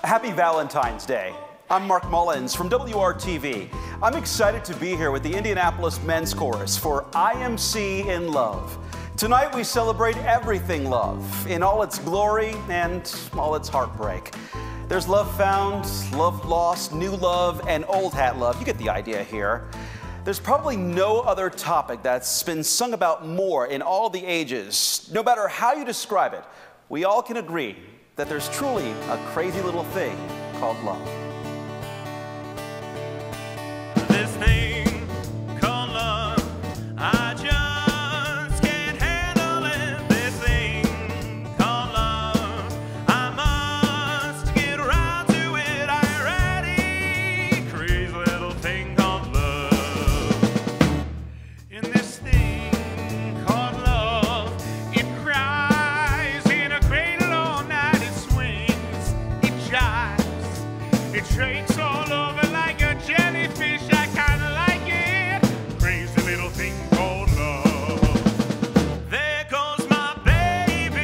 Happy Valentine's Day. I'm Mark Mullins from WRTV. I'm excited to be here with the Indianapolis Men's Chorus for IMC In Love. Tonight we celebrate everything love, in all its glory and all its heartbreak. There's love found, love lost, new love, and old hat love. You get the idea here. There's probably no other topic that's been sung about more in all the ages. No matter how you describe it, we all can agree that there's truly a crazy little thing called love. This thing called love, I just can't handle it. This thing called love, I must get around to it. I ready, crazy little thing called love. In this thing called love, it cries in a cradle all night. It swings, it jives, it shakes all over like a jellyfish. I kinda like it. Crazy little thing called love. There goes my baby.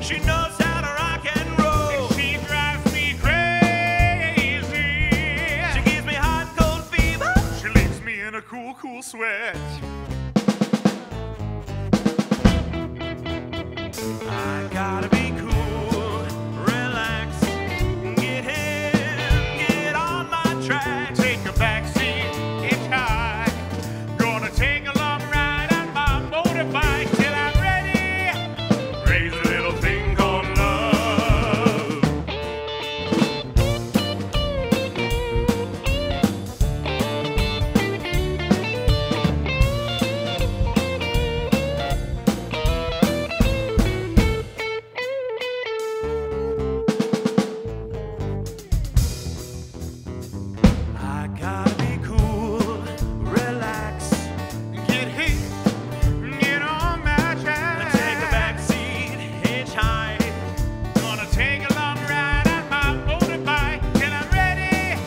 She knows how to rock and roll. And she drives me crazy. She gives me hot cold fever. She leaves me in a cool, cool sweat. I gotta be cool, relax, get in, get on my track, take a backseat, hitchhike, gonna take a long ride on my motorbike till I'm ready, crazy little thing called love. I gotta be cool, relax, get hit, get on my track, take a backseat, hitchhike, gonna take a long ride on my motorbike till I'm ready.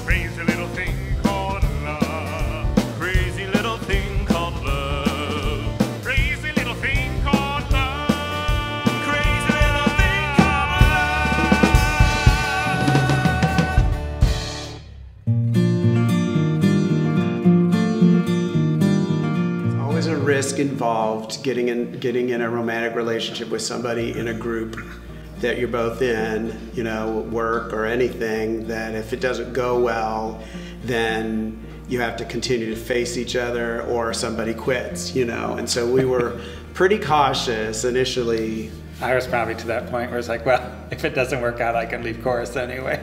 Crazy little thing called love. Crazy little thing called love. Crazy little thing called love. Crazy little thing called There's always a risk involved getting in a romantic relationship with somebody in a group that you're both in, you know, work or anything, that if it doesn't go well, then you have to continue to face each other or somebody quits, you know. And so we were pretty cautious initially. I was probably to that point where it's like, well, if it doesn't work out, I can leave chorus anyway.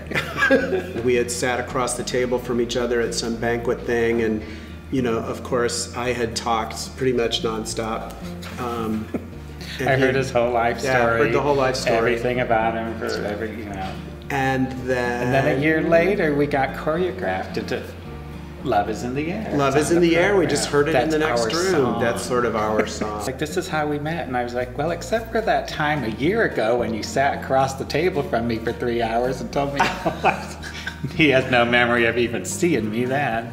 We had sat across the table from each other at some banquet thing, and you know, of course, I had talked pretty much nonstop. I heard his whole life story. Yeah, I heard the whole life story. Everything about him for every, you know. And then a year later, we got choreographed into "Love Is in the Air." Love Is in the Air. We just heard it in the next our room. song. That's sort of our song. Like, this is how we met. And I was like, well, except for that time a year ago when you sat across the table from me for 3 hours and told me he has no memory of even seeing me then.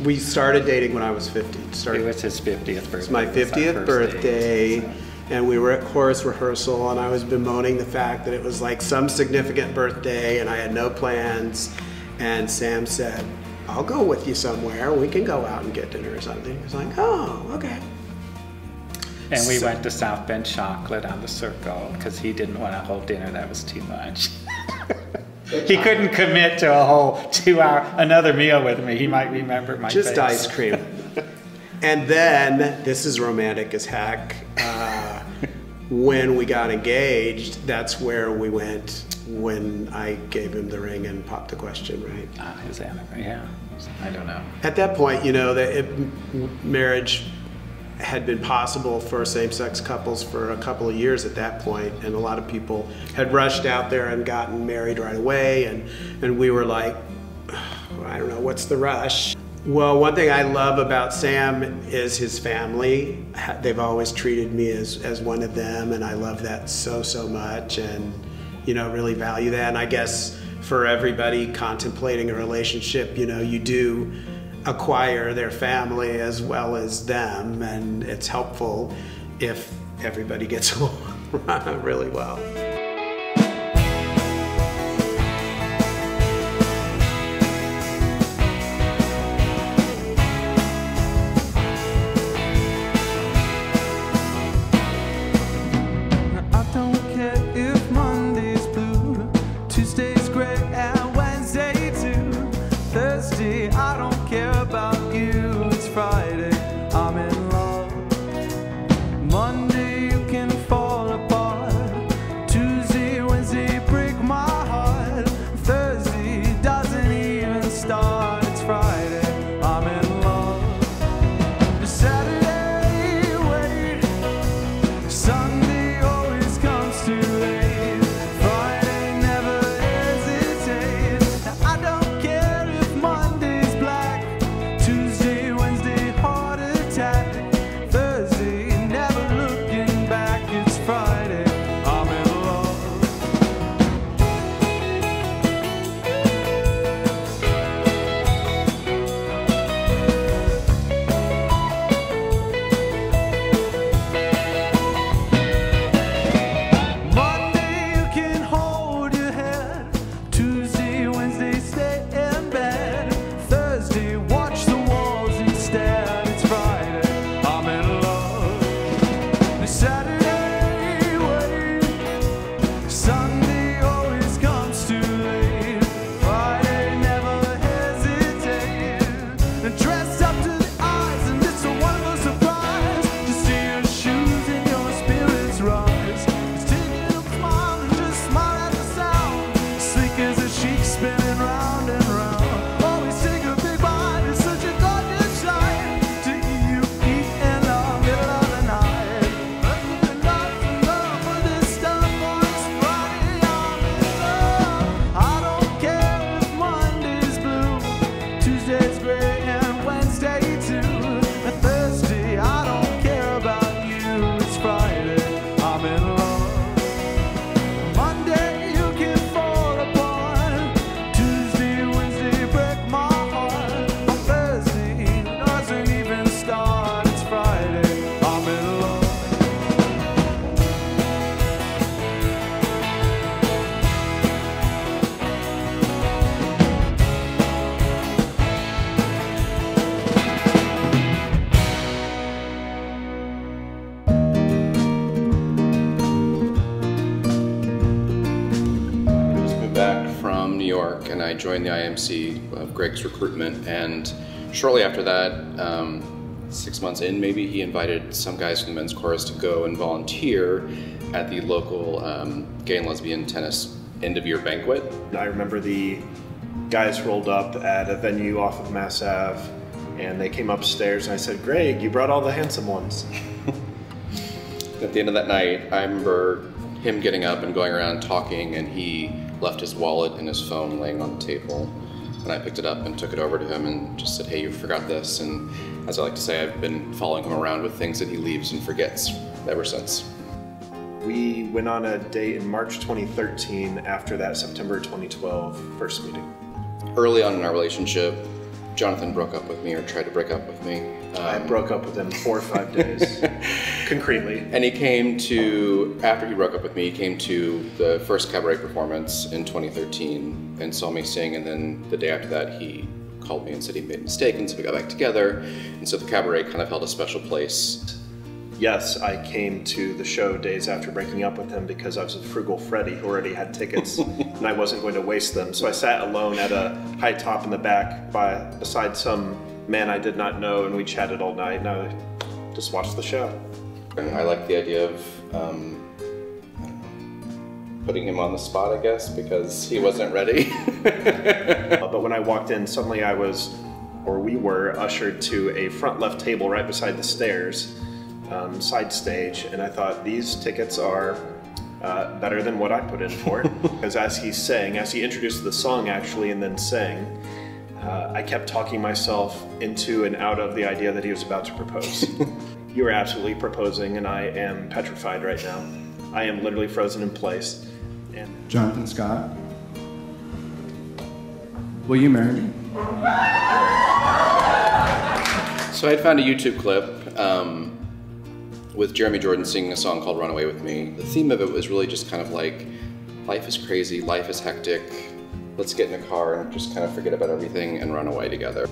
We started dating when I was 50. It was his 50th birthday. It's my 50th birthday, and we were at chorus rehearsal, and I was bemoaning the fact that it was like some significant birthday, and I had no plans. And Sam said, "I'll go with you somewhere. We can go out and get dinner or something." I was like, "Oh, okay." And we went to South Bend Chocolate on the Circle because he didn't want a whole dinner. That was too much. He couldn't commit to a whole 2 hour, another meal with me. He might remember my Just face. ice cream. And then, this is romantic as heck, when we got engaged, that's where we went when I gave him the ring and popped the question, right? His anniversary, yeah. I don't know. At that point, you know, marriage had been possible for same-sex couples for a couple of years at that point, and a lot of people had rushed out there and gotten married right away, and we were like, I don't know, what's the rush? Well, one thing I love about Sam is his family. They've always treated me as one of them, and I love that so much, and you know, really value that. And I guess for everybody contemplating a relationship, you know, you do acquire their family as well as them, and it's helpful if everybody gets along really well. I don't care about you, it's Friday, I'm in love. Monday you can fall apart, Tuesday, Wednesday break my heart, Thursday doesn't even start, it's Friday, I'm in love. Saturday, wait, Sunday always comes too late, Friday never hesitates. I don't care if Monday's black, Tuesday, Wednesday heart attack, Thursday never looking back, it's Friday, I'm in love. Monday you can hold your head, Tuesday, Wednesday stay in bed, Thursday watch the walls instead, it's Friday, I'm in love. Saturday wait, Sunday always comes too late, Friday never hesitates, and dressed up to the eyes and it's a wonderful surprise to see your shoes and your spirits rise. It's taking a smile and just smile at the sound, sleek as a sheep spinning round and round. Always take a big bite, it's such a gorgeous sight to you eat in the middle of the night. Nothing love for this stuff on this Friday, I'm in love. I don't care if Monday's blue, Tuesday's gray and Wednesday too, and Thursday I don't care about you, it's Friday, I'm in love. Monday you can fall apart, Tuesday, Wednesday break my heart, on Thursday doesn't even start, it's Friday, I'm in love. I just moved back from New York and I joined the IMC of Greg's recruitment, and shortly after that, 6 months in maybe, he invited some guys from the men's chorus to go and volunteer at the local gay and lesbian tennis end-of-year banquet. I remember the guys rolled up at a venue off of Mass Ave, and they came upstairs and I said, "Greg, you brought all the handsome ones." At the end of that night, I remember him getting up and going around talking, and he left his wallet and his phone laying on the table. And I picked it up and took it over to him and just said, "Hey, you forgot this." And as I like to say, I've been following him around with things that he leaves and forgets ever since. We went on a date in March 2013 after that September 2012 first meeting. Early on in our relationship, Jonathan broke up with me, or tried to break up with me. I broke up with him 4 or 5 days, concretely. And he came to, after he broke up with me, he came to the first cabaret performance in 2013 and saw me sing, and then the day after that he called me and said he made a mistake, and so we got back together, and so the cabaret kind of held a special place. Yes, I came to the show days after breaking up with him because I was a frugal Freddy who already had tickets and I wasn't going to waste them. So I sat alone at a high top in the back beside some man I did not know, and we chatted all night, and I just watched the show. And I like the idea of putting him on the spot, I guess, because he wasn't ready. But when I walked in, suddenly we were ushered to a front left table right beside the stairs, side stage, and I thought, these tickets are better than what I put in for. Because as he introduced the song actually and then sang, I kept talking myself into and out of the idea that he was about to propose. You are absolutely proposing, and I am petrified right now. I am literally frozen in place. And Jonathan Scott, will you marry me? So I'd found a YouTube clip with Jeremy Jordan singing a song called Run Away With Me. The theme of it was really just kind of like, life is crazy, life is hectic, let's get in a car and just kind of forget about everything and run away together.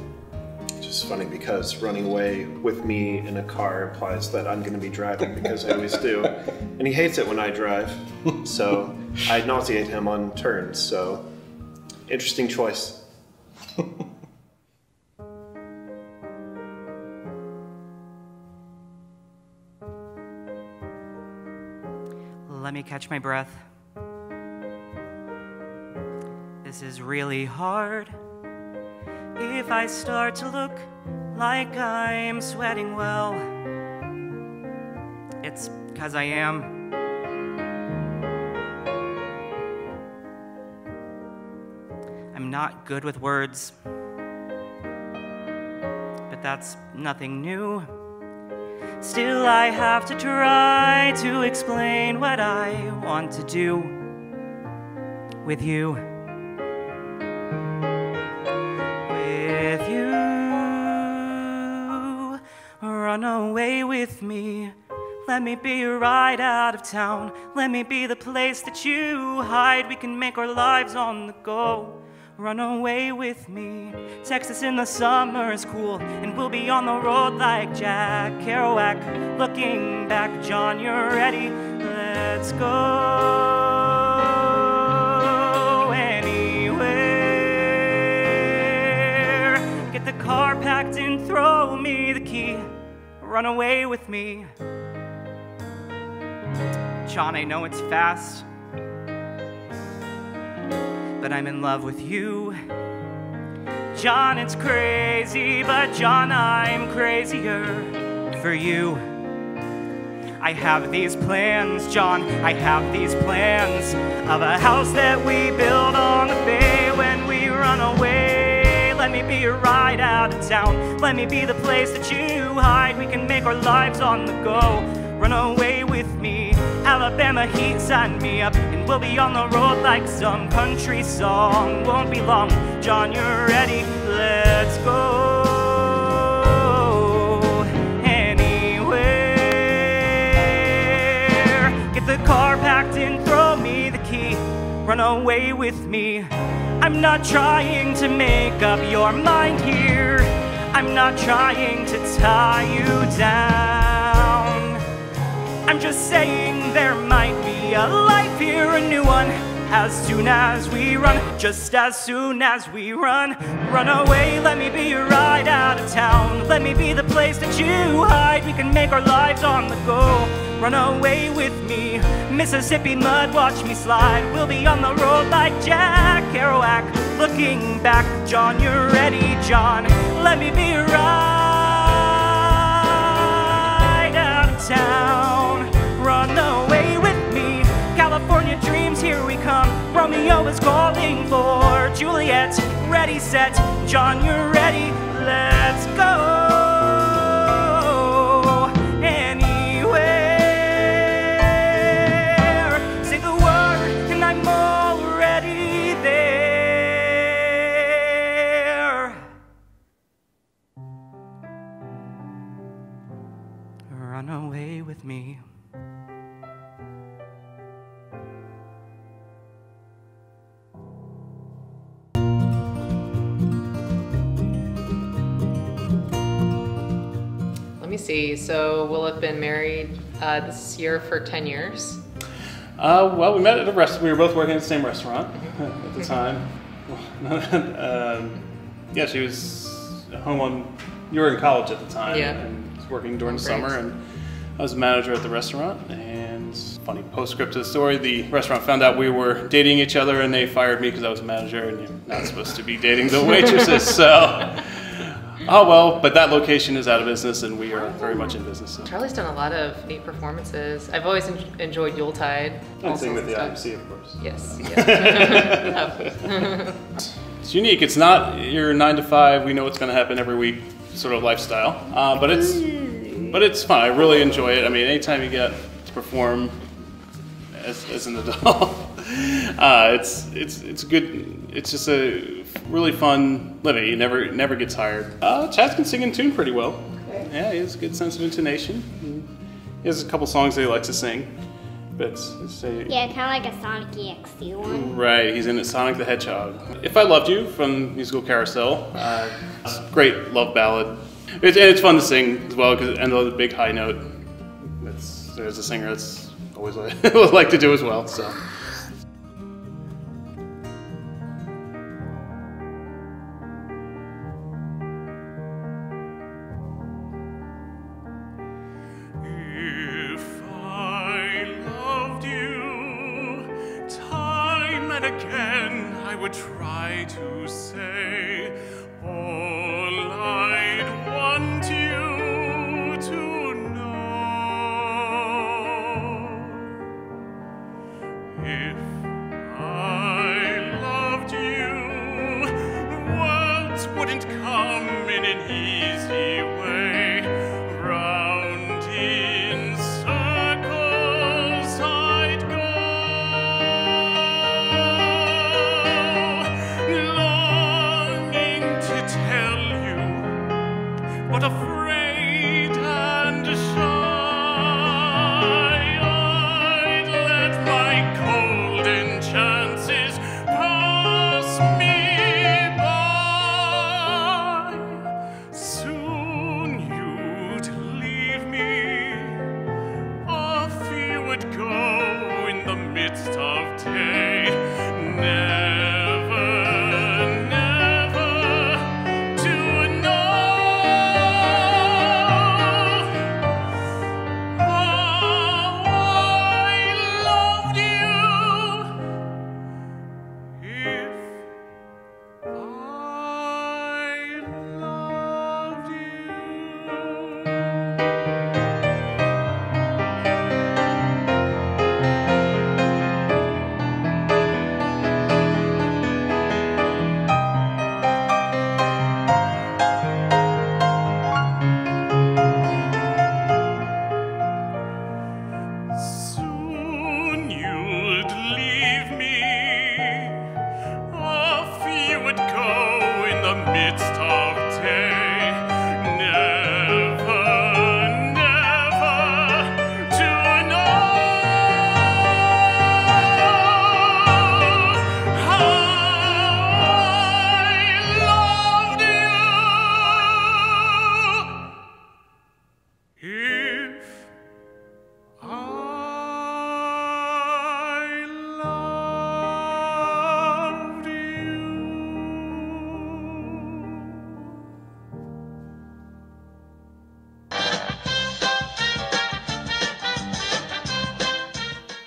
It's just funny because running away with me in a car implies that I'm going to be driving because I always do. And he hates it when I drive, so I nauseate him on turns, so interesting choice. Let me catch my breath. This is really hard. If I start to look like I'm sweating well, it's 'cause I am. I'm not good with words, but that's nothing new. Still, I have to try to explain what I want to do with you. With you. Run away with me. Let me be your ride out of town. Let me be the place that you hide. We can make our lives on the go. Run away with me. Texas in the summer is cool, and we'll be on the road like Jack Kerouac. Looking back, John, you're ready. Let's go anywhere. Get the car packed and throw me the key. Run away with me. John, I know it's fast, but I'm in love with you. John, it's crazy, but John, I'm crazier for you. I have these plans, John, I have these plans of a house that we build on the bay when we run away. Let me be your ride out of town. Let me be the place that you hide. We can make our lives on the go. Run away with me. Alabama heat, sign me up, and we'll be on the road like some country song. Won't be long, John, you're ready. Let's go anywhere. Get the car packed and throw me the key. Run away with me. I'm not trying to make up your mind here. I'm not trying to tie you down. I'm just saying there might be a life here, a new one, as soon as we run, just as soon as we run. Run away, let me be your ride out of town. Let me be the place that you hide. We can make our lives on the go. Run away with me. Mississippi mud, watch me slide. We'll be on the road like Jack Kerouac. Looking back, John, you're ready, John. Let me be your ride out of town. Run away with me. California dreams, here we come. Romeo is calling for Juliet. Ready, set, John, you're ready. Let's go anywhere. Say the word and I'm already there. Run away with me. Let me see. So we'll have been married this year for 10 years. Well, we met at a restaurant. We were both working at the same restaurant at the time. Yeah, she was home on. You were in college at the time, Yeah. and was working during the Right. summer, and I was a manager at the restaurant. And funny postscript to the story: the restaurant found out we were dating each other, and they fired me because I was a manager, and you're not supposed to be dating the waitresses. So. Oh well, but that location is out of business, and we are very much in business. So. Charlie's done a lot of neat performances. I've always enjoyed Yuletide. And sing with the stuff. IMC, of course. Yes. Yeah. It's unique. It's not your 9 to 5. We know what's going to happen every week sort of lifestyle, but it's fun. I really enjoy it. I mean, anytime you get to perform as an adult, it's good. It's just a really fun living. You never get tired. Chaz can sing in tune pretty well. Yeah, he has a good sense of intonation. He has a couple songs that he likes to sing. But yeah, kind of like a Sonic EXT one. Right, he's in it, Sonic the Hedgehog. If I Loved You from the musical Carousel. It's a great love ballad. It's fun to sing as well because it ends with a big high note. There's a singer that's always like to do as well. So. Again, I would try to say all I'd want you to know. If I loved you, words wouldn't come in an easy way. Round in circles I'd go. But afraid and shy, I'd let my golden chances pass me by. Soon you'd leave me, off you would go in the midst of day.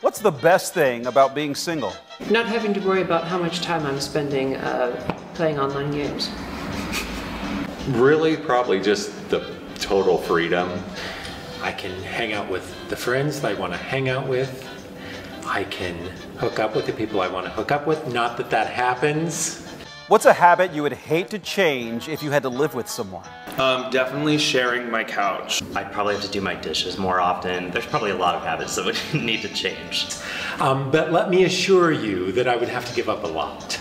What's the best thing about being single? Not having to worry about how much time I'm spending playing online games. Really, probably just the total freedom. I can hang out with the friends that I want to hang out with. I can hook up with the people I want to hook up with. Not that that happens. What's a habit you would hate to change if you had to live with someone? Definitely sharing my couch. I'd probably have to do my dishes more often. There's probably a lot of habits that would need to change. But let me assure you that I would have to give up a lot.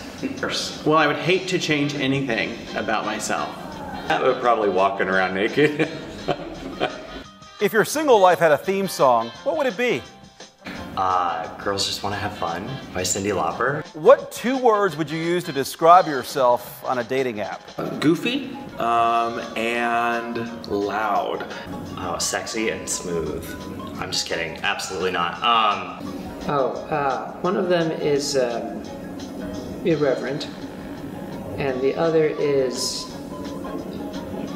Well, I would hate to change anything about myself. I would probably walking around naked. If your single life had a theme song, what would it be? Girls Just Want to Have Fun by Cyndi Lauper. What 2 words would you use to describe yourself on a dating app? Goofy and loud. Oh, sexy and smooth. I'm just kidding. Absolutely not. One of them is irreverent, and the other is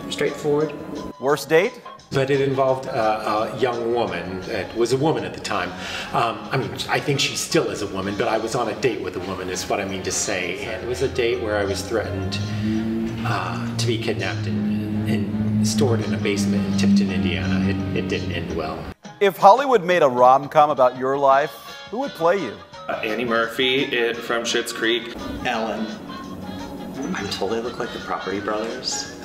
straightforward. Worst date? But it involved a young woman that was a woman at the time. I mean, I think she still is a woman, but I was on a date with a woman is what I mean to say. And it was a date where I was threatened to be kidnapped and stored in a basement in Tipton, Indiana. It didn't end well. If Hollywood made a rom-com about your life, who would play you? Annie Murphy from Schitt's Creek. Ellen. I'm told they look like the Property Brothers.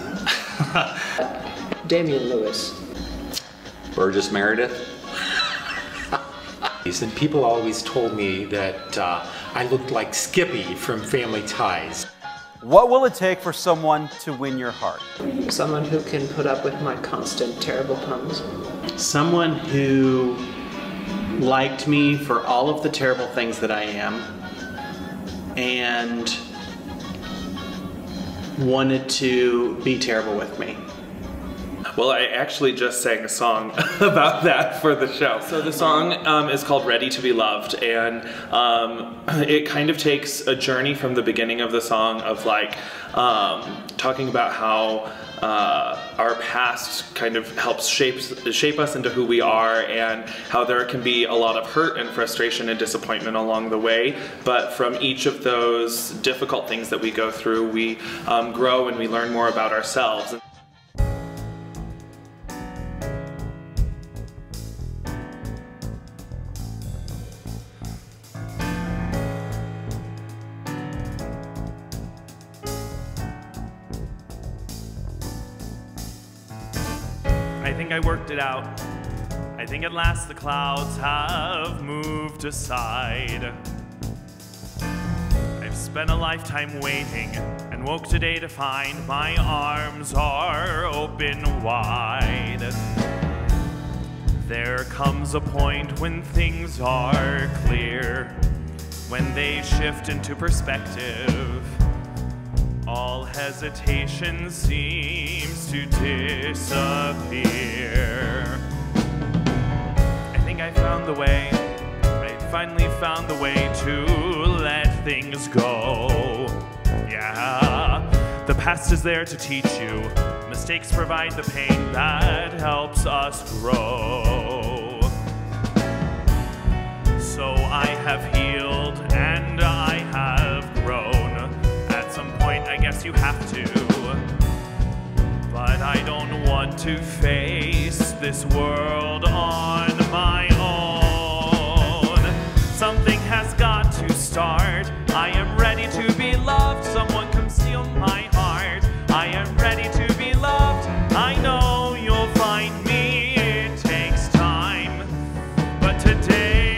Damian Lewis. Burgess Meredith. And people always told me that I looked like Skippy from Family Ties. What will it take for someone to win your heart? Someone who can put up with my constant terrible puns. Someone who liked me for all of the terrible things that I am and wanted to be terrible with me. Well, I actually just sang a song about that for the show. So the song is called Ready to Be Loved, and it kind of takes a journey from the beginning of the song of like talking about how our past kind of helps shape us into who we are, and how there can be a lot of hurt and frustration and disappointment along the way, but from each of those difficult things that we go through, we grow and we learn more about ourselves. I think I worked it out. I think at last the clouds have moved aside. I've spent a lifetime waiting and woke today to find my arms are open wide. There comes a point when things are clear, when they shift into perspective. All hesitation seems to disappear. I think I found the way. I finally found the way to let things go. Yeah, the past is there to teach you. Mistakes provide the pain that helps us grow. So I have healed and I have grown. I guess you have to, but I don't want to face this world on my own. Something has got to start. I am ready to be loved. Someone come steal my heart. I am ready to be loved. I know you'll find me. It takes time, but today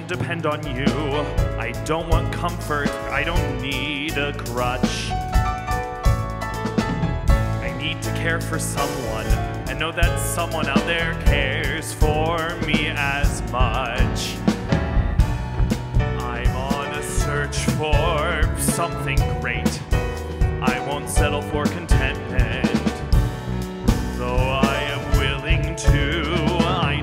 depend on you. I don't want comfort. I don't need a crutch. I need to care for someone and know that someone out there cares for me as much. I'm on a search for something great. I won't settle for contentment, though I am willing to. I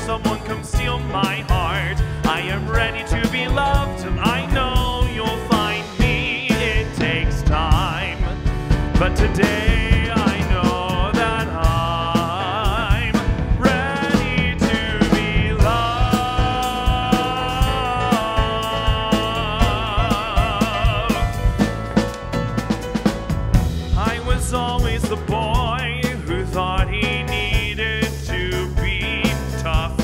don't want steal my heart. I am ready to be loved. I know you'll find me. It takes time, but today I know that I'm ready to be loved. I was always the boy who thought he needed to be tough.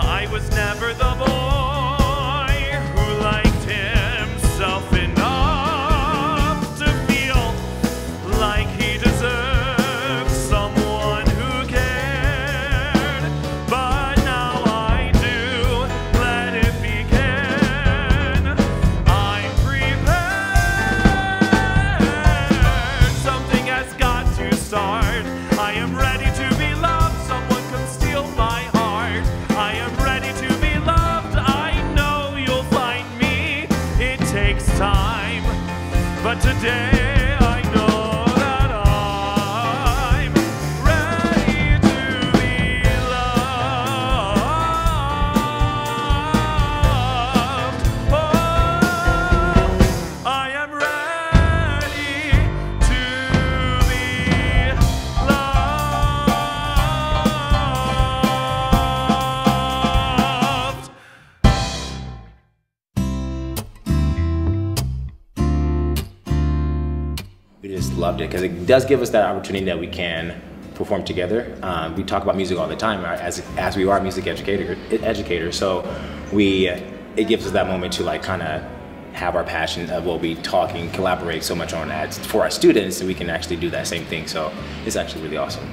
I was never the boy who liked himself enough to feel like he deserved someone who cared. But now I do, let it begin. I'm prepared. Something has got to start. I am ready to be loved. Someone come steal my heart. I am ready to be loved. I know you'll find me. It takes time, but today I know that I'm ready to be loved. Oh, I am ready to be loved. We just loved it because it does give us that opportunity that we can perform together. We talk about music all the time as we are music educators. So it gives us that moment to like kind of have our passion of what we talk and collaborate so much on that for our students, and we can actually do that same thing. So it's actually really awesome.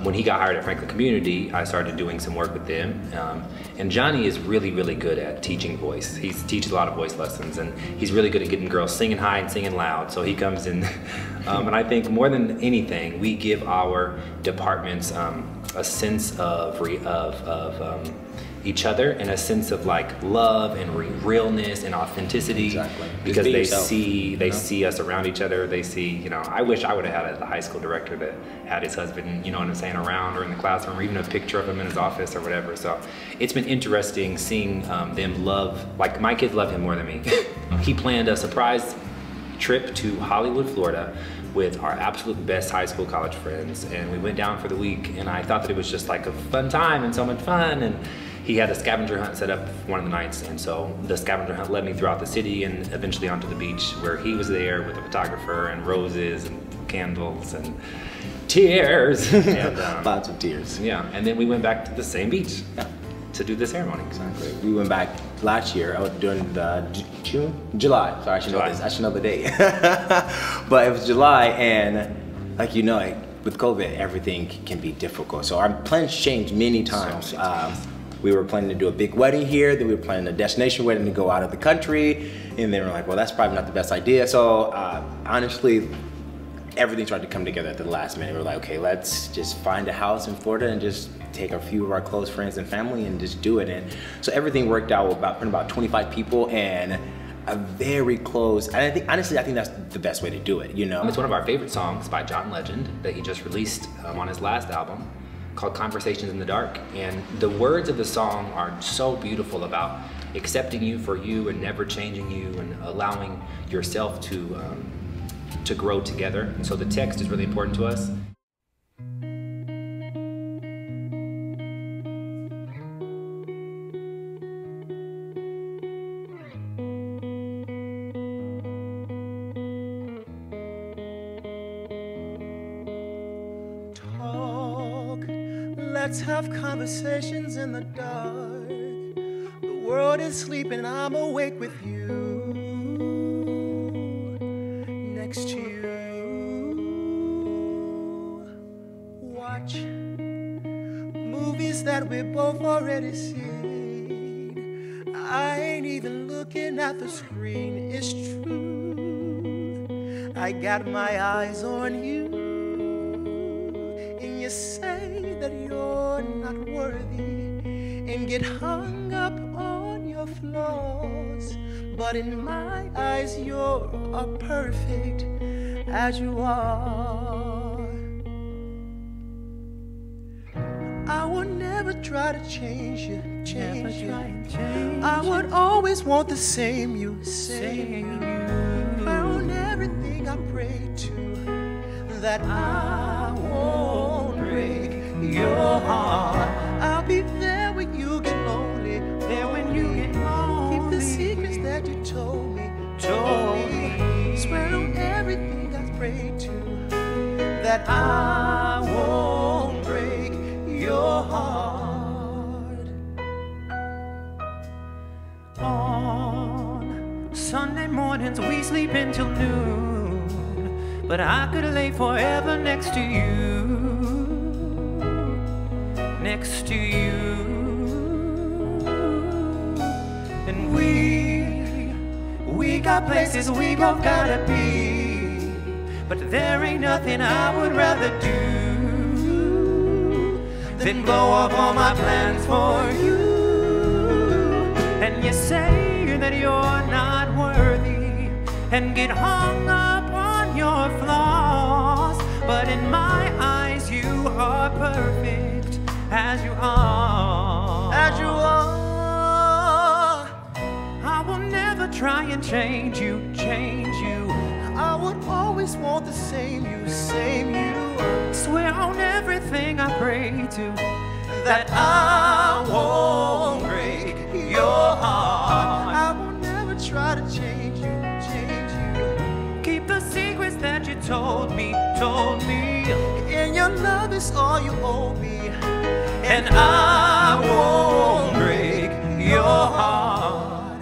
When he got hired at Franklin Community, I started doing some work with them. And Johnny is really, really good at teaching voice. He teaches a lot of voice lessons, and he's really good at getting girls singing high and singing loud. So he comes in, and I think more than anything, we give our departments a sense of each other and a sense of like love and realness and authenticity. Exactly. Because they see us around each other. They see, you know, I wish I would have had a high school director that had his husband, you know what I'm saying, around or in the classroom, or even a picture of him in his office or whatever. So it's been interesting seeing them love, like my kids love him more than me. He planned a surprise trip to Hollywood, Florida with our absolute best high school college friends, and we went down for the week, and I thought that it was just like a fun time and so much fun. And he had a scavenger hunt set up one of the nights, and so the scavenger hunt led me throughout the city and eventually onto the beach, where he was there with a photographer and roses and candles and tears. And, lots of tears. Yeah, and then we went back to the same beach to do the ceremony. Exactly. We went back last year during the July. Sorry, I should know the date. But it was July, and like you know, with COVID, everything can be difficult. So our plans changed many times. We were planning to do a big wedding here, then we were planning a destination wedding to go out of the country, and then we're like, well, that's probably not the best idea. So honestly, everything started to come together at the last minute. We're like, okay, let's just find a house in Florida and just take a few of our close friends and family and just do it. And so everything worked out with about 25 people and a very close, and I think, honestly, I think that's the best way to do it, you know? It's one of our favorite songs by John Legend that he just released on his last album, called Conversations in the Dark. And the words of the song are so beautiful about accepting you for you and never changing you and allowing yourself to grow together. And so the text is really important to us. Let's have conversations in the dark. The world is sleeping, I'm awake with you, next to you. Watch movies that we both already seen. I ain't even looking at the screen, it's true. I got my eyes on you, and you say that you're not worthy and get hung up on your flaws. But in my eyes, you're perfect as you are. I would never try to change you, I would always want the same you, found everything I prayed to, that I won't break your heart. I'll be there when you get lonely, there when you get lonely. Keep the secrets that you told me. Swear on everything I prayed to, that I won't break your heart. On Sunday mornings we sleep until noon, but I could lay forever next to you, next to you. And we got places we both gotta be, but there ain't nothing I would rather do than blow up all my plans for you. And you say that you're not worthy and get hung up on your flaws, but in my eyes you are perfect as you are. As you are. I will never try and change you, I would always want the same you, swear on everything I pray to, that I won't break your heart. I will never try to change you, keep the secrets that you told me. In your your love is all you owe me, and I won't break your heart.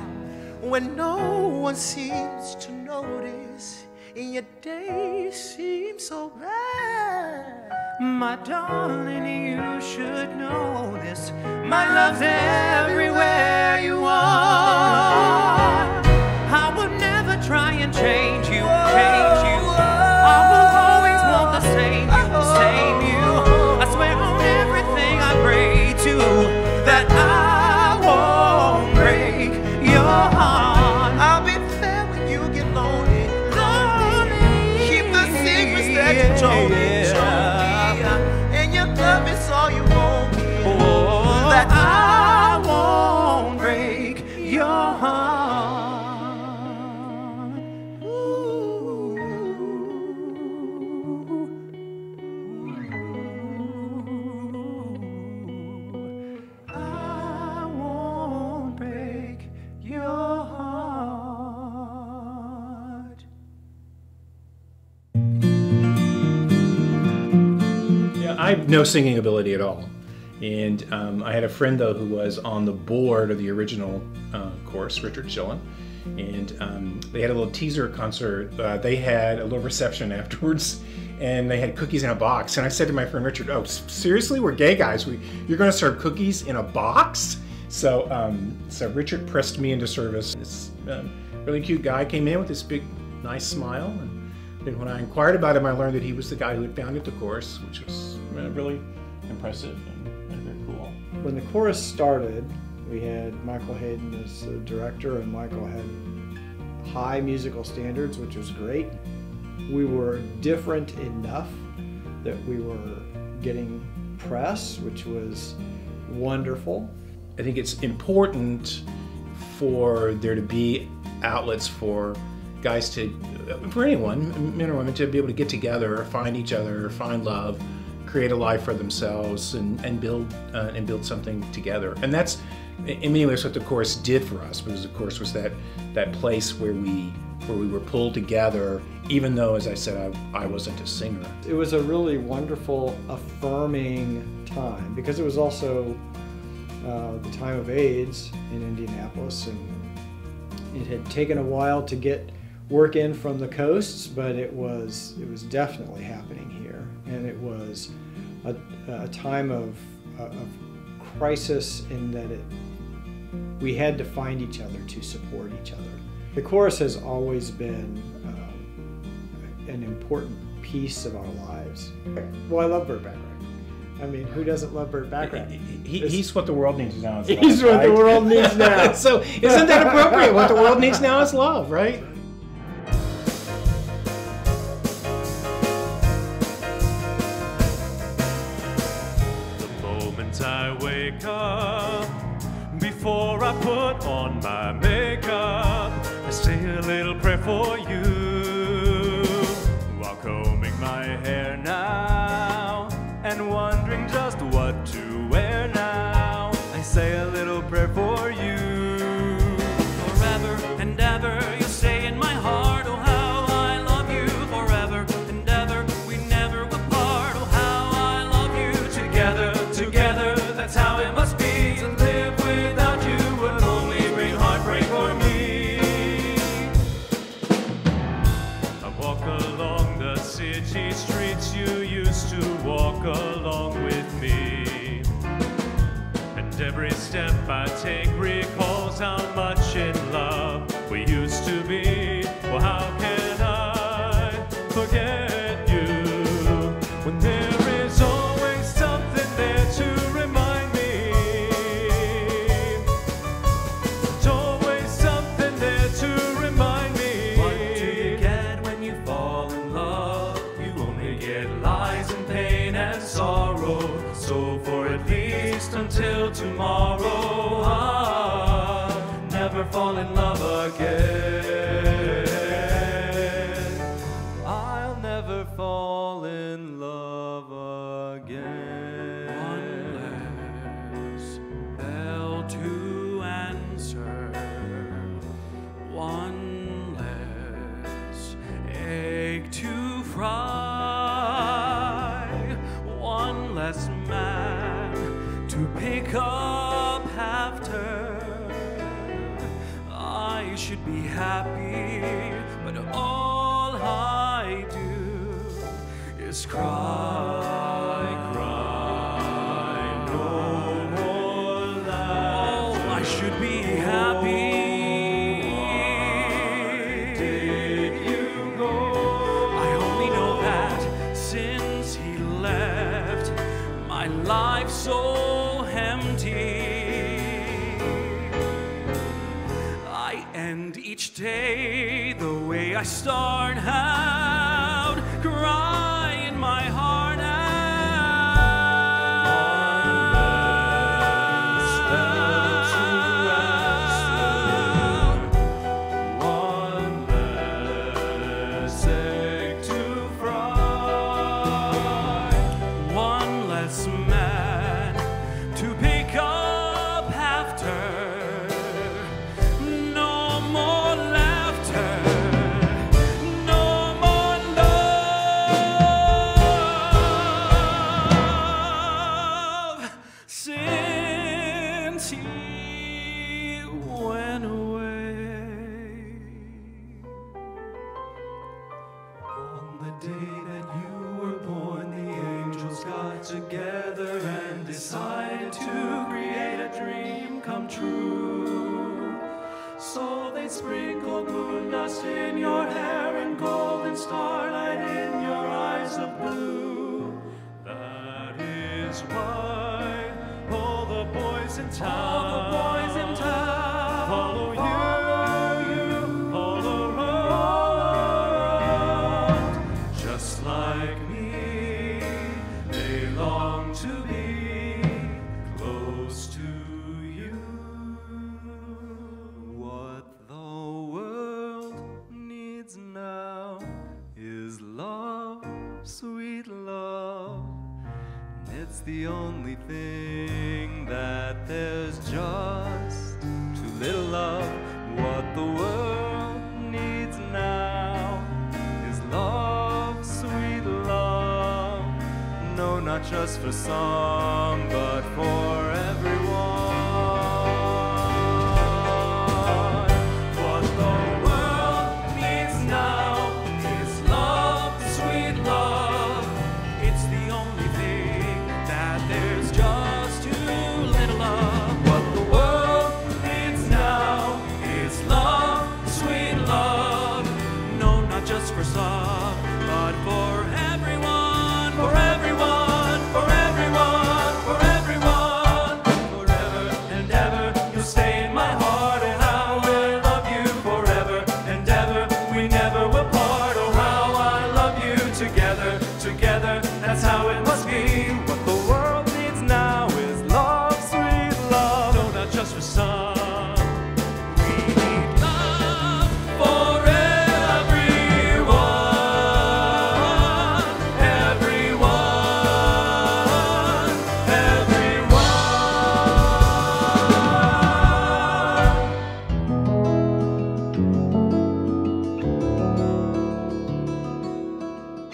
When no one seems to notice, and your days seem so bad, my darling, you should know this. My love's everywhere you are. I will never try and change you, change you. I will always want the same you, same you. I swear on everything I pray to that I won't break your heart. I'll be there when you get lonely, lonely. Keep the secrets that you told me, and your love is all you owe me. That I won't break your heart. I won't break your heart. Yeah, I have no singing ability at all. And I had a friend, though, who was on the board of the original course, Richard Schillen. And they had a little teaser concert. They had a little reception afterwards, and they had cookies in a box. And I said to my friend Richard, "Oh, seriously? We're gay guys. You're going to serve cookies in a box?" So Richard pressed me into service. This really cute guy came in with this big, nice smile. And then when I inquired about him, I learned that he was the guy who had founded the course, which was really impressive and very cool. When the chorus started, we had Michael Hayden as the director, and Michael had high musical standards, which was great. We were different enough that we were getting press, which was wonderful. I think it's important for there to be outlets for guys for anyone, men or women, to be able to get together, find each other, find love, create a life for themselves, and build something together. And that's, in many ways, what the chorus did for us, because the chorus was that place where we were pulled together, even though, as I said, I wasn't a singer. It was a really wonderful, affirming time, because it was also the time of AIDS in Indianapolis, and it had taken a while to get work in from the coasts, but it was definitely happening here, and it was a time of crisis in that we had to find each other to support each other. The chorus has always been an important piece of our lives. Well, I love Burt Bacharach. I mean, who doesn't love Burt Bacharach? He's what the world needs now is love. He's what the world needs now. So isn't that appropriate? What the world needs now is love, right? I wake up, before I put on my makeup, I say a little prayer for you, while combing my hair now, and wondering just what to wear now. I say a little prayer for you. Forever and ever, you say in my heart, oh how I love you. Forever and ever, we never will part. Oh how I love you. Together, together, that's how it must be. To live without you would only bring heartbreak for me. I walk along the city streets you used to walk along with me, and every step I take recalls how much in love we used to be. Well, how can I forget you when there is always something there to remind me? There's always something there to remind me. What do you get when you fall in love? You only get lies and pain and sorrow. So for at least until tomorrow, I'll never fall in love again. I'll never fall in love again. One less bell to answer, one less egg to fry, is cry, cry, no more laughter. Oh, I should be happy. Why did you go? I only know that since he left, my life's so empty. I end each day the way I start out, cry in my heart out. One less egg to fry, one less man to pick up after. No more laughter, no more love, since he went away. On the day that you were born, the angels got together and decided to create a dream come true. So they sprinkled moon dust in your hair and golden starlight in your eyes of blue. That is why all the boys in town, follow you all around. Just like me, they long to be close to you. What the world needs now is love, sweet love. It's the only thing that there's just too little of. What the world needs now is love, sweet love. No, not just for some, but for everyone. What the world needs now is love, sweet love. It's the only thing that there's just too little of. What the world needs now is love, sweet love. No, not just for some, but for everyone, for everyone, for everyone, for everyone. Forever and ever, you'll stay in my heart, and I will love you forever and ever. We never will part. Oh, how I love you together, together. That's how it must be. What the world needs now is love, sweet love. No, not just for some. We need love for everyone, everyone, everyone.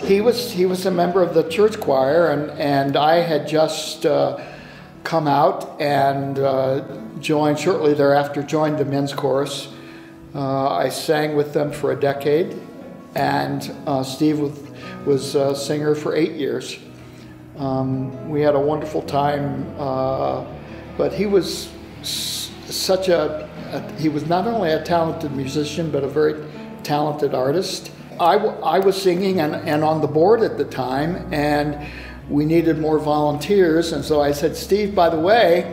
He was a member of the church choir, and I had just come out and shortly thereafter joined the men's chorus. I sang with them for a decade, and Steve was a singer for 8 years. We had a wonderful time, but he was he was not only a talented musician, but a very talented artist. I was singing and on the board at the time, and we needed more volunteers, and so I said, Steve, by the way,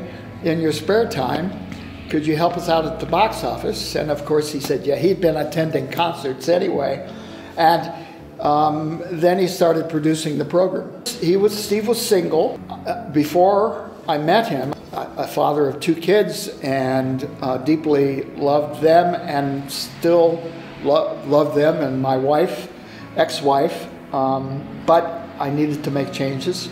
in your spare time, could you help us out at the box office? And of course he said, yeah, he'd been attending concerts anyway. And then he started producing the program. Steve was single. Before I met him, a father of 2 kids, and deeply loved them and still love them, and my wife, ex-wife, but I needed to make changes.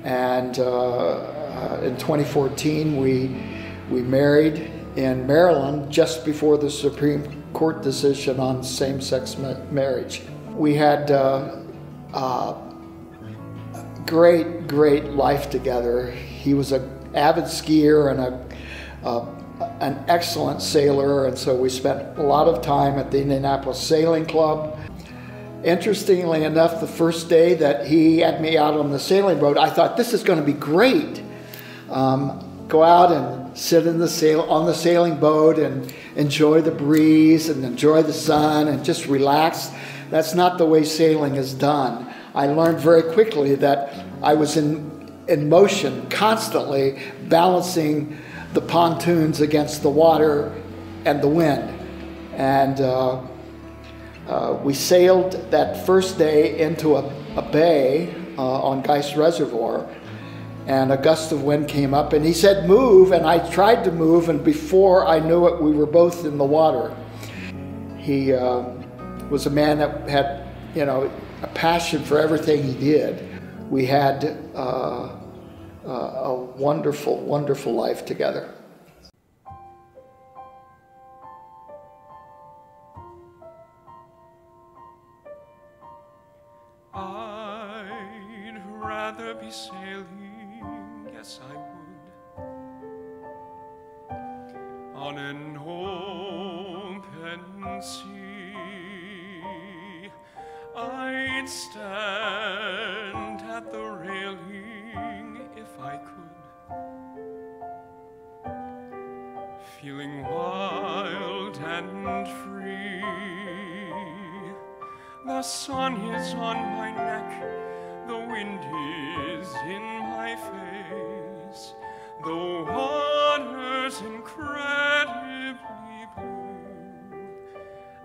And in 2014, we married in Maryland just before the Supreme Court decision on same-sex marriage. We had great life together. He was an avid skier and an excellent sailor, and so we spent a lot of time at the Indianapolis Sailing Club. interestingly enough, the first day that he had me out on the sailing boat, I thought, this is going to be great. Go out and sit on the sailing boat and enjoy the breeze and enjoy the sun and just relax. That's not the way sailing is done. I learned very quickly that I was in motion, constantly balancing the pontoons against the water and the wind. And we sailed that first day into a bay on Geist Reservoir, and a gust of wind came up, and he said, move, and I tried to move, and before I knew it, we were both in the water. He was a man that had, you know, a passion for everything he did. We had a wonderful, wonderful life together. I'd rather be sailing, yes I would, on an open sea. I'd stand at the railing if I could, feeling wild and free. The sun is on my neck, the wind is in my face, the water's incredibly blue,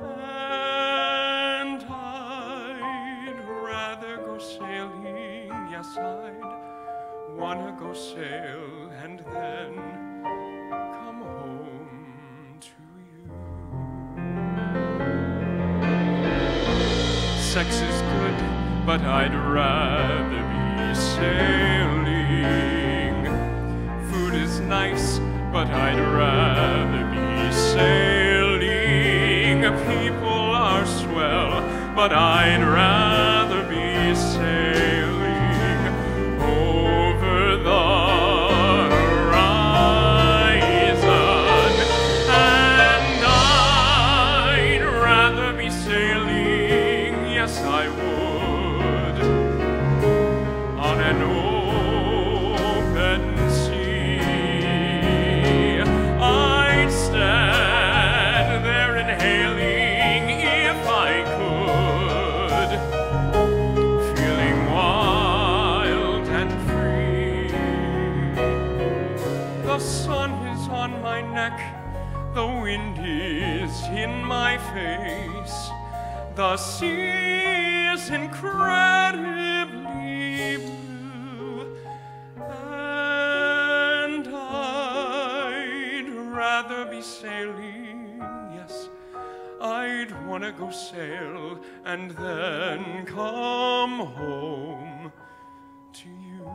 and I'd rather go sailing, yes I'd wanna go sail and then come home to you. Sex is good, but I'd rather be sailing. Food is nice, but I'd rather be sailing. People are swell, but I'd rather be sailing over the horizon. And I'd rather be sailing, yes I would, on an open sea. I'd stand there inhaling if I could, feeling wild and free. The sun is on my neck, the wind is in my face, the sea is incredibly blue, and I'd rather be sailing, yes, I'd wanna go sail and then come home to you.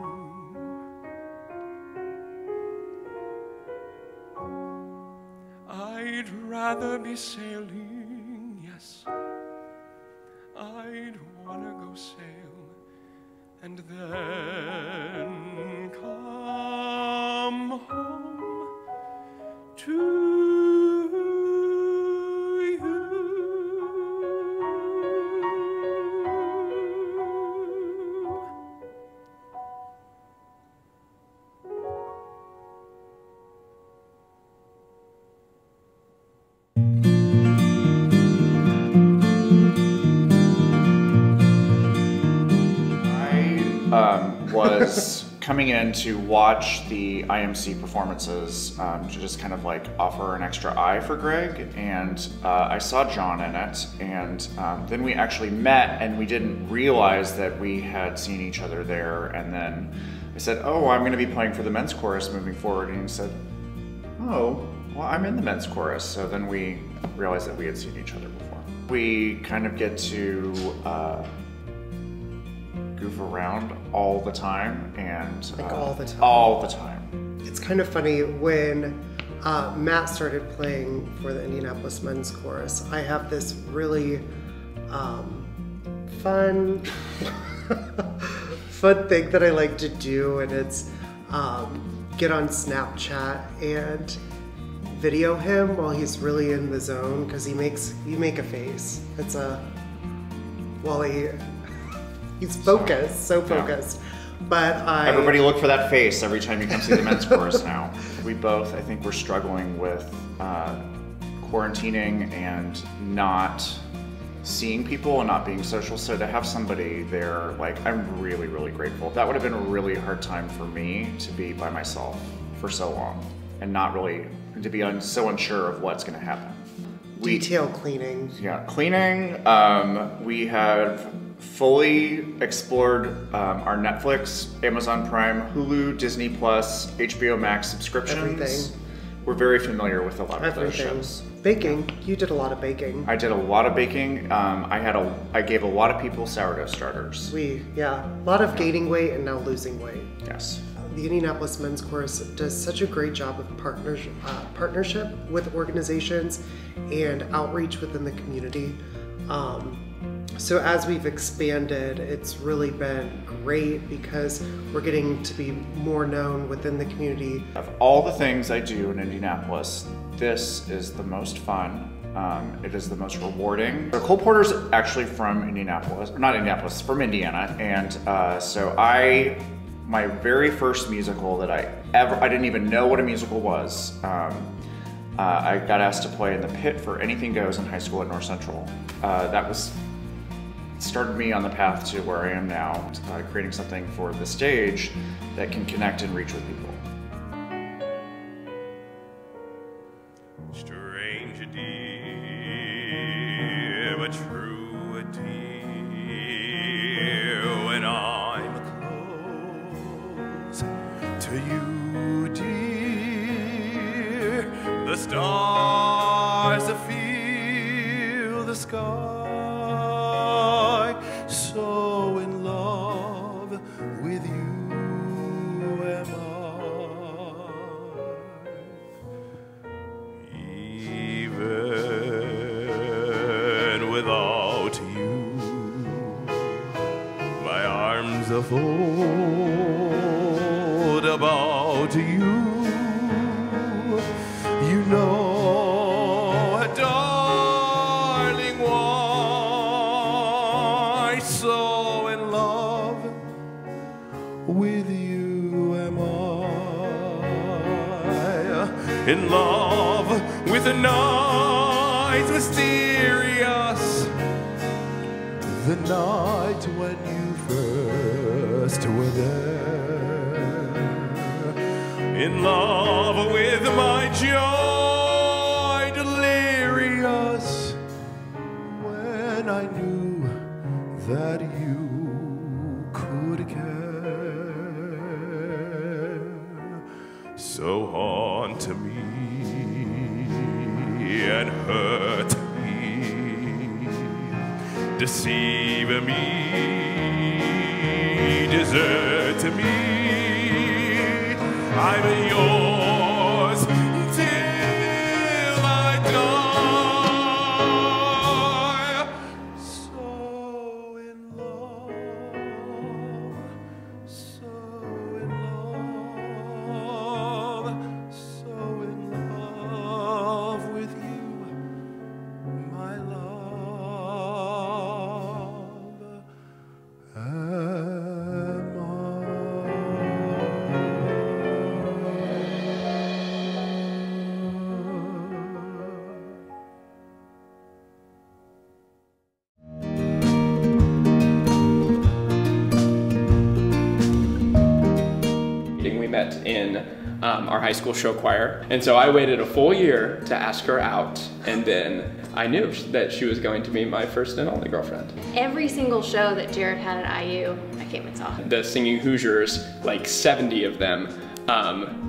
I'd rather be sailing, yes, I'd wanna go sail and then come home to you. Was coming in to watch the IMC performances to just kind of like offer an extra eye for Greg, and I saw John in it, and then we actually met and we didn't realize that we had seen each other there, and then I said, oh, I'm going to be playing for the men's chorus moving forward, and he said, oh, well, I'm in the men's chorus, so then we realized that we had seen each other before. We kind of get to goof around all the time, and like all the time. All the time. It's kind of funny when Matt started playing for the Indianapolis Men's Chorus. I have this really fun thing that I like to do, and it's get on Snapchat and video him while he's really in the zone, because you make a face. while he's focused, so focused. But Everybody look for that face every time you come see the men's chorus now. We both, I think, we're struggling with quarantining and not seeing people and not being social. So to have somebody there, like, I'm really, really grateful. That would have been a really hard time for me to be by myself for so long and not really, to be so unsure of what's going to happen. Detail cleaning. Yeah, cleaning. We have fully explored our Netflix, Amazon Prime, Hulu, Disney Plus, HBO Max subscriptions. Everything. We're very familiar with a lot of those shows. Baking. You did a lot of baking. I did a lot of baking. I gave a lot of people sourdough starters. A lot of gaining weight and now losing weight. Yes. The Indianapolis Men's Chorus does such a great job of partnership with organizations and outreach within the community. So as we've expanded, it's really been great because we're getting to be more known within the community. Of all the things I do in Indianapolis, this is the most fun. It is the most rewarding. Cole Porter's actually from Indianapolis, or not Indianapolis, from Indiana, and so my very first musical that I didn't even know what a musical was. I got asked to play in the pit for Anything Goes in high school at North Central. That started me on the path to where I am now, creating something for the stage that can connect and reach with people. Strange dear, but true dear, when I'm close to you, dear, the stars fill the sky, so in love with you am I. Even without you, my arms are fold about you. You know, darling, why so in love with you am I. In love with the night mysterious, the night when you first were there. In love with my joy delirious, when I knew that you could care. So haunt me and hurt me, deceive me, desert me. I'm yours till I die. So in love, so in love, so in love with you, my love. Am I. We met in our high school show choir, and so I waited a full year to ask her out, and then I knew that she was going to be my first and only girlfriend. Every single show that Jared had at IU, I came and saw. The Singing Hoosiers, like 70 of them,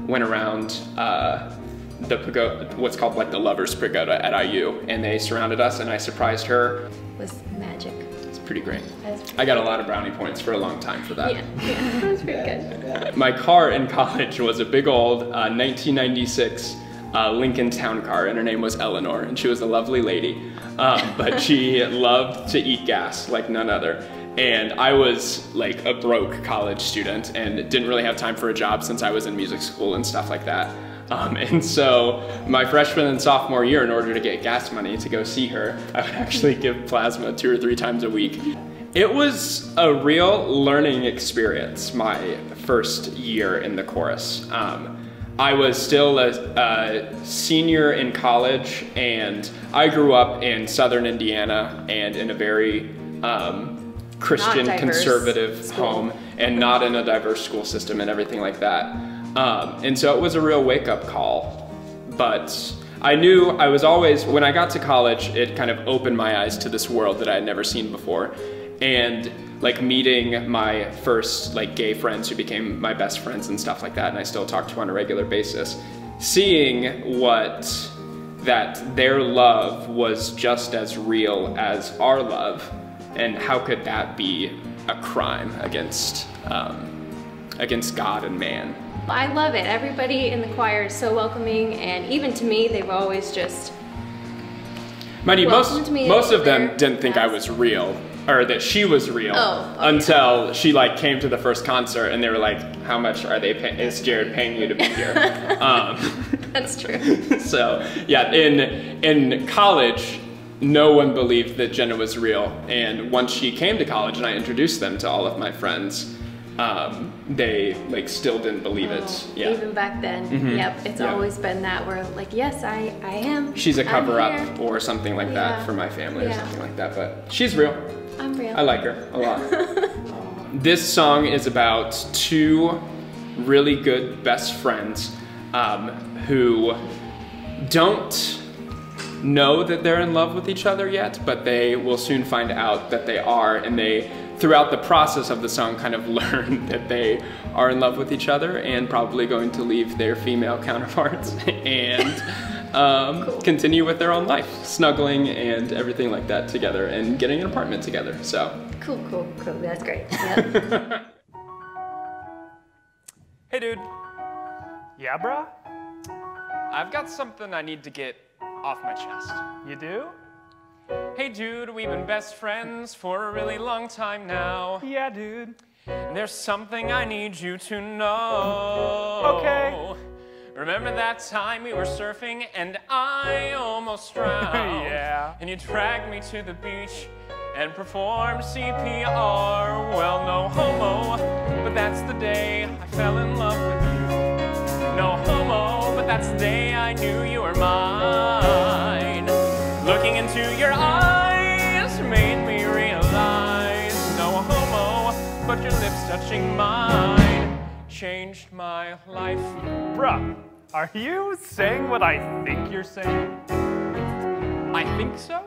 went around the pagoda, what's called like the Lovers Pagoda at IU, and they surrounded us, and I surprised her. It was magic. It's pretty great. I got a lot of brownie points for a long time for that. Yeah, that was pretty good. My car in college was a big old 1996 Lincoln Town Car, and her name was Eleanor, and she was a lovely lady, but she loved to eat gas like none other. And I was like a broke college student and didn't really have time for a job since I was in music school and stuff like that. And so my freshman and sophomore year, in order to get gas money to go see her, I would actually give plasma 2 or 3 times a week. It was a real learning experience, my first year in the chorus. I was still a senior in college, and I grew up in southern Indiana and in a very Christian conservative home, and not in a diverse school system and everything like that. And so it was a real wake-up call. But I knew I was always, when I got to college, it kind of opened my eyes to this world that I had never seen before. And like meeting my first like gay friends who became my best friends and stuff like that, and I still talk to on a regular basis, seeing that their love was just as real as our love, and how could that be a crime against God and man? I love it. Everybody in the choir is so welcoming, and even to me, they've always just Mind you, most of them didn't think I was real, or that she was real, until she like came to the first concert, and they were like, "How much are they paying? Is Jared paying you to be here?" That's true. So yeah, in college, no one believed that Jenna was real, and once she came to college and I introduced them to all of my friends, they like still didn't believe it. Yeah. Even back then. Mhm. Yep. It's always been that where like, yes, I am. She's a I'm cover-up here. or something like that for my family or something like that, but she's real. I'm real. I like her a lot. This song is about 2 really good best friends who don't know that they're in love with each other yet, but they will soon find out that they are, and they, throughout the process of the song, kind of learn that they are in love with each other and probably going to leave their female counterparts and continue with their own life, snuggling and everything like that together and getting an apartment together, so. Cool. That's great. Yep. Hey, dude. Yeah, bruh? I've got something I need to get off my chest. You do? Hey, dude, we've been best friends for a really long time now. Yeah, dude. There's something I need you to know. Okay. Remember that time we were surfing and I almost drowned? Yeah. And you dragged me to the beach and performed CPR. Well, no homo, but that's the day I fell in love with you. No homo, but that's the day I knew you were mine. Looking into your eyes made me realize, no homo, but your lips touching mine changed my life. Bruh, are you saying what I think you're saying? I think so?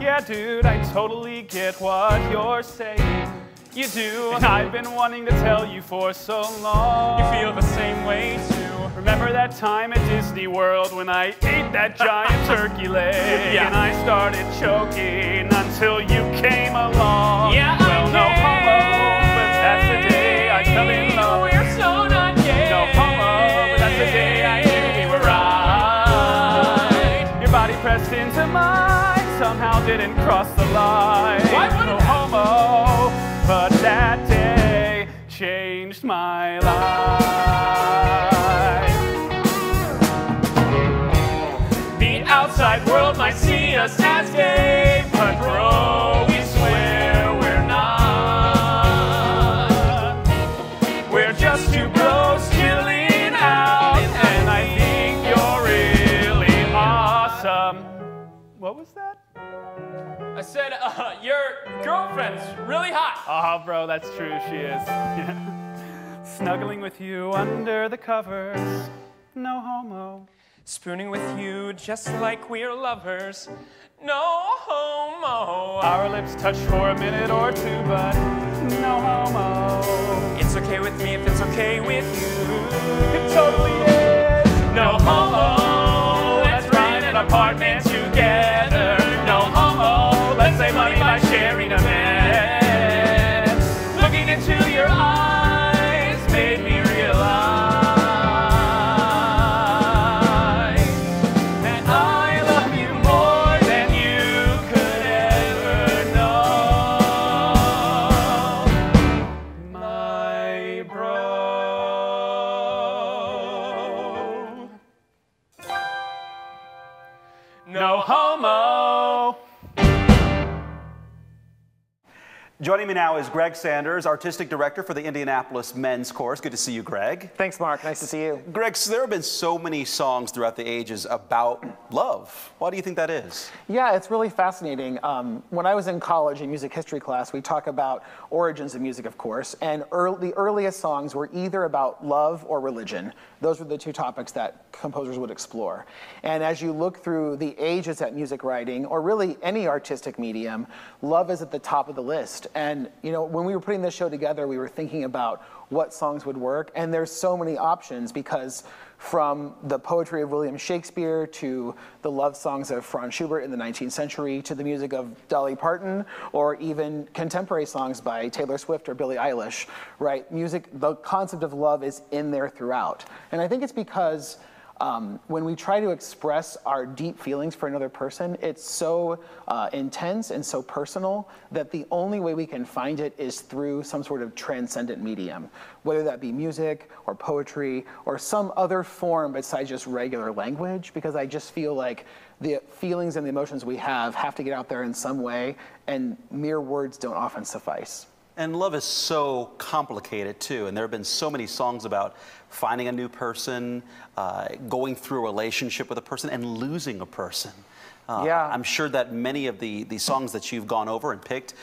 Yeah, dude, I totally get what you're saying. You do. And I've been wanting to tell you for so long. You feel the same way too. Remember that time at Disney World when I ate that giant turkey leg? Yeah. And I started choking until you came along. Yeah, well, no homo, but that's the day I fell in love. We're so not gay. No homo, but that's the day I knew we were right. Your body pressed into mine, somehow didn't cross the line. Why would no homo, but that day changed my life. The outside world might see us as gay, but bro, we swear we're not. We're just 2 bros chilling out, and I think you're really awesome. What was that? I said, your girlfriend's really hot. Oh, bro, that's true, she is. Snuggling with you under the covers, no homo. Spooning with you just like we're lovers, no homo. Our lips touch for a minute or 2, but no homo. It's okay with me if it's okay with you. It totally is. No homo. Let's rent an apartment together. No homo. Let's save money by sharing a bed. Looking into your eyes made me realize that I love you more than you could ever know, my bro. Mo. Joining me now is Greg Sanders, Artistic Director for the Indianapolis Men's Chorus. Good to see you, Greg. Thanks, Mark. Nice to see you. Greg, so there have been so many songs throughout the ages about love. Why do you think that is? Yeah, it's really fascinating. When I was in college in music history class, we talk about origins of music, of course, and the earliest songs were either about love or religion. Those were the two topics that composers would explore. And as you look through the ages at music writing, or really any artistic medium, love is at the top of the list. And you know, when we were putting this show together, we were thinking about what songs would work, and there's so many options because from the poetry of William Shakespeare to the love songs of Franz Schubert in the 19th century to the music of Dolly Parton, or even contemporary songs by Taylor Swift or Billie Eilish, right? Music, the concept of love is in there throughout. And I think it's because when we try to express our deep feelings for another person, it's so intense and so personal that the only way we can find it is through some sort of transcendent medium, whether that be music or poetry or some other form besides just regular language, because I just feel like the feelings and the emotions we have to get out there in some way, and mere words don't often suffice. And love is so complicated too, and there have been so many songs about finding a new person, going through a relationship with a person, and losing a person. Yeah. I'm sure that many of the songs that you've gone over and picked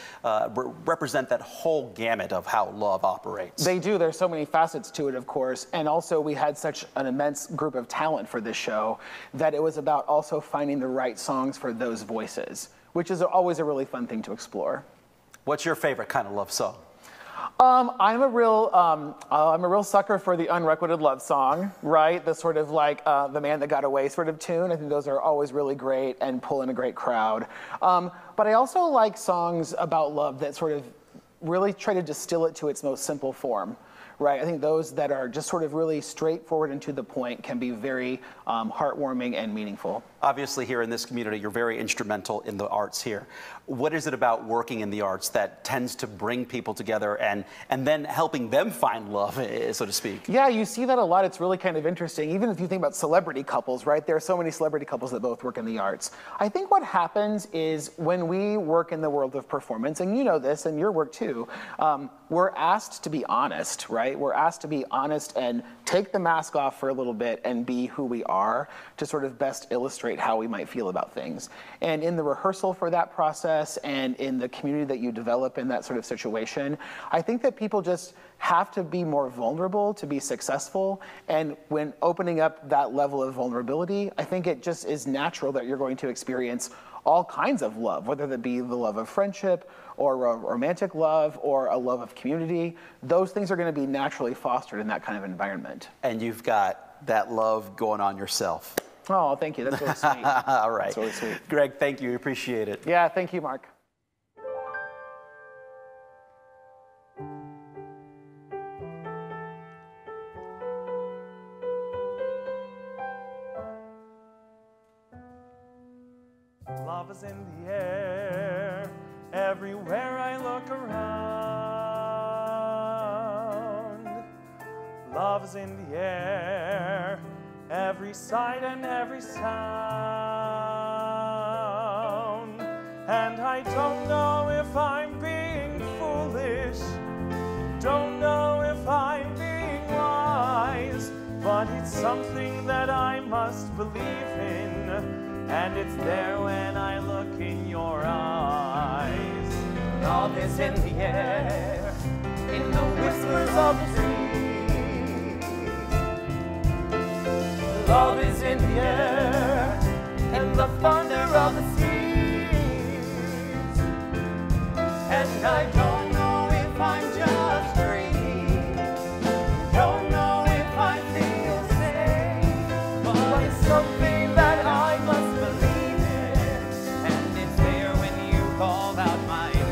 represent that whole gamut of how love operates. They do. There's so many facets to it, of course. And also we had such an immense group of talent for this show that it was about also finding the right songs for those voices, which is always a really fun thing to explore. What's your favorite kind of love song? I'm a real sucker for the unrequited love song, right? The sort of like The Man That Got Away sort of tune. I think those are always really great and pull in a great crowd. But I also like songs about love that sort of really try to distill it to its most simple form. Right, I think those that are just sort of really straightforward and to the point can be very heartwarming and meaningful. Obviously here in this community, you're very instrumental in the arts here. What is it about working in the arts that tends to bring people together and then helping them find love, so to speak? Yeah, you see that a lot. It's really kind of interesting. Even if you think about celebrity couples, right? There are so many celebrity couples that both work in the arts. I think what happens is when we work in the world of performance, and you know this and your work too, we're asked to be honest, right? We're asked to be honest and take the mask off for a little bit and be who we are to sort of best illustrate how we might feel about things. And in the rehearsal for that process and in the community that you develop in that sort of situation, I think that people just have to be more vulnerable to be successful. And when opening up that level of vulnerability, I think it just is natural that you're going to experience all kinds of love, whether that be the love of friendship or a romantic love or a love of community. Those things are going to be naturally fostered in that kind of environment. And you've got that love going on yourself. Oh, thank you. That's really sweet. All right. That's really sweet. Greg, thank you. We appreciate it. Yeah, thank you, Mark. Love is in the air, everywhere I look around. Love is in the air, every sight and every sound. And I don't know if I'm being foolish, don't know if I'm being wise, but it's something that I must believe in. And it's there when I look in your eyes. Love is in the air, in the whispers of the trees. Love is in the air, in the thunder of the seas. And I don't know if I'm just dreaming, don't know if I feel safe, but it's something that I must believe in, and it's there when you call out my name.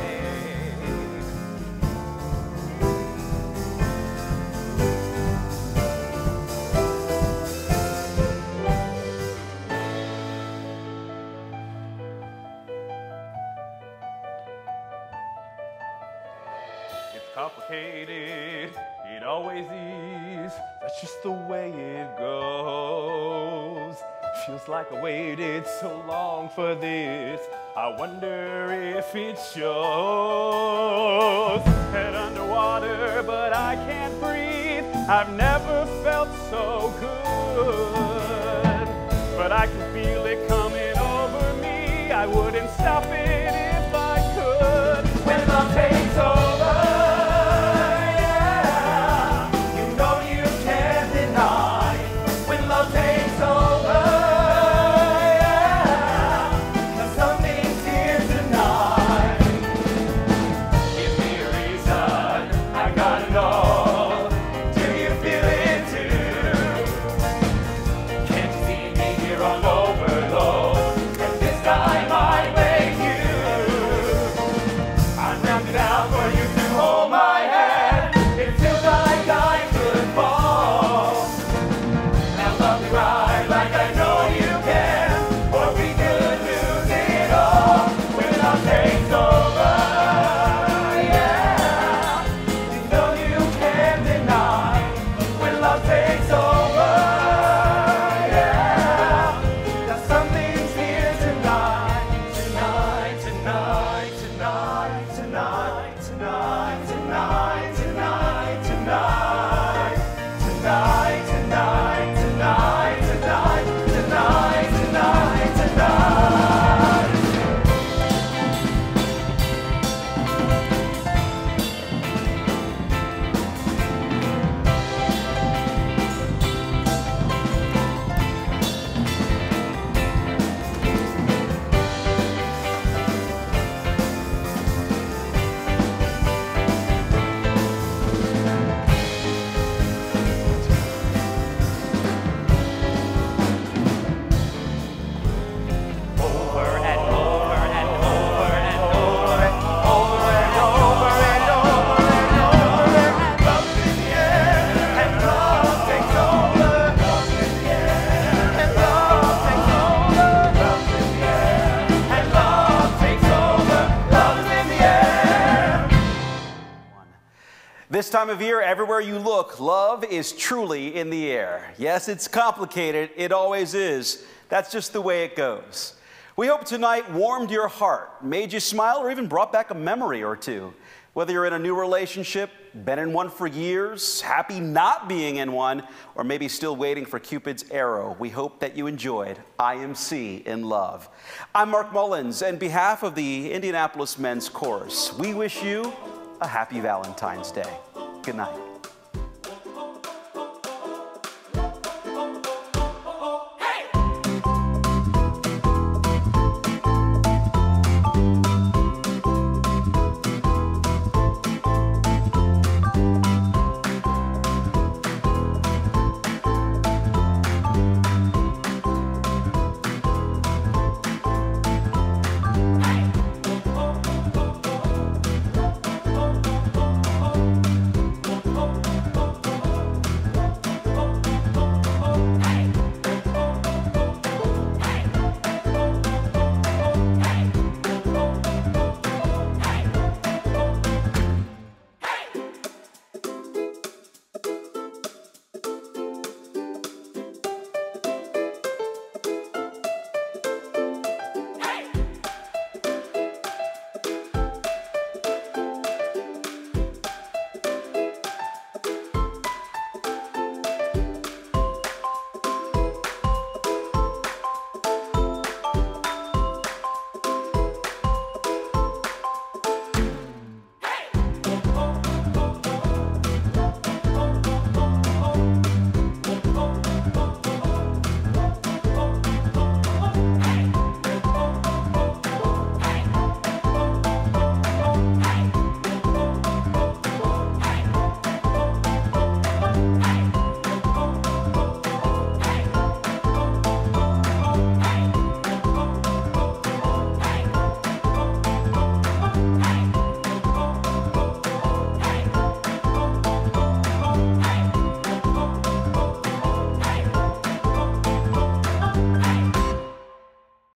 It's complicated, it always is. That's just the way it goes. Feels like I waited so long for this. I wonder if it's yours. Head underwater, but I can't breathe. I've never felt so good. But I can feel it coming over me. I wouldn't stop it if I could. When love takes over, yeah, you know you can't deny. When love takes over, yeah, 'cause something's here tonight. Give me a reason, I gotta know. Do you feel it too? Can't you see me here on overload? And this time I make you. I'm rounded out for you to hold my hand. It feels like I could fall. Now love me right like I know you can, or we could lose it all. When love takes over, yeah, you know you can't deny. When love takes over, yeah, that something's here tonight. Tonight, tonight, tonight, tonight, tonight, tonight, tonight, tonight, tonight, tonight, tonight, tonight, tonight, tonight, tonight. Over and over and over and over and over and over and over and over. Love's in the air and love takes over. Love's in the air and love takes over. Love's in the air and love takes over. Love's in the air. This time of year, everywhere you look, love is truly in the air. Yes, it's complicated. It always is. That's just the way it goes. We hope tonight warmed your heart, made you smile, or even brought back a memory or two. Whether you're in a new relationship, been in one for years, happy not being in one, or maybe still waiting for Cupid's arrow, we hope that you enjoyed IMC In Love. I'm Mark Mullins, and on behalf of the Indianapolis Men's Chorus, we wish you a happy Valentine's Day. Good night.